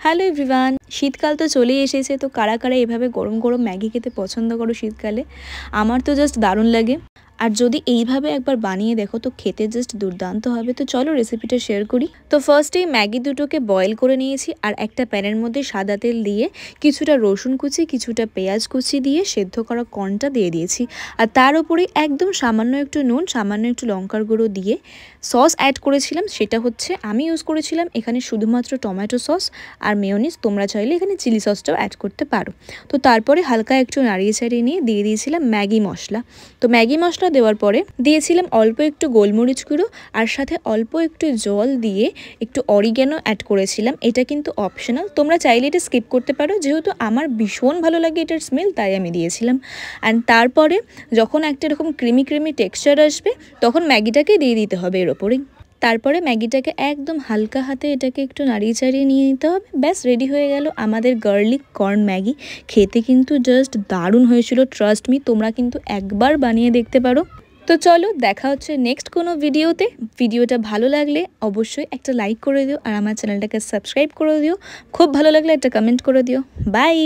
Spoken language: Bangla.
হ্যালো এভরিওয়ান, শীতকাল তো চলেই এসেছে। তো কারা কারা এভাবে গরম গরম ম্যাগি খেতে পছন্দ করো শীতকালে? আমার তো জাস্ট দারুণ লাগে। আর যদি এইভাবে একবার বানিয়ে দেখো তো খেতে জাস্ট দুর্দান্ত হবে। তো চলো রেসিপিটা শেয়ার করি। তো ফার্স্টেই ম্যাগি দুটোকে বয়েল করে নিয়েছি আর একটা প্যানের মধ্যে সাদা তেল দিয়ে কিছুটা রসুন কুচি, কিছুটা পেঁয়াজ কুচি দিয়ে সেদ্ধ করা কর্নটা দিয়ে দিয়েছি। আর তার উপরে একদম সামান্য একটু নুন, সামান্য একটু লঙ্কার গুঁড়ো দিয়ে সস অ্যাড করেছিলাম। সেটা হচ্ছে আমি ইউজ করেছিলাম এখানে শুধুমাত্র টমেটো সস আর মেয়োনিজ। তোমরা চাইলে এখানে চিলি সসটাও অ্যাড করতে পারো। তো তারপরে হালকা একটু নাড়িয়ে চাড়িয়ে নিয়ে দিয়ে দিয়েছিলাম ম্যাগি মশলা। তো ম্যাগি মশলা দেওয়ার পরে দিয়েছিলাম অল্প একটু গোলমরিচ গুঁড়ো আর সাথে অল্প একটু জল দিয়ে একটু অরিগ্যানো অ্যাড করেছিলাম। এটা কিন্তু অপশনাল, তোমরা চাইলে এটা স্কিপ করতে পারো। যেহেতু আমার ভীষণ ভালো লাগে এটার স্মেল, তাই আমি দিয়েছিলাম। অ্যান্ড তারপরে যখন একটা এরকম ক্রিমি ক্রিমি টেক্সচার আসবে তখন ম্যাগিটাকে দিয়ে দিতে হবে এর ওপরেই। তারপরে ম্যাগিটাকে একদম হালকা হাতে এটাকে একটু নাড়িয়ে চাড়িয়ে নিয়ে নিতে হবে। ব্যাস রেডি হয়ে গেল আমাদের গার্লিক কর্ন ম্যাগি। খেতে কিন্তু জাস্ট দারুণ হয়েছিল, ট্রাস্ট মি। তোমরা কিন্তু একবার বানিয়ে দেখতে পারো। তো চলো দেখা হচ্ছে নেক্সট কোনো ভিডিওতে। ভিডিওটা ভালো লাগলে অবশ্যই একটা লাইক করে দিও আর আমার চ্যানেলটাকে সাবস্ক্রাইব করে দিও। খুব ভালো লাগলে একটা কমেন্ট করে দিও। বাই।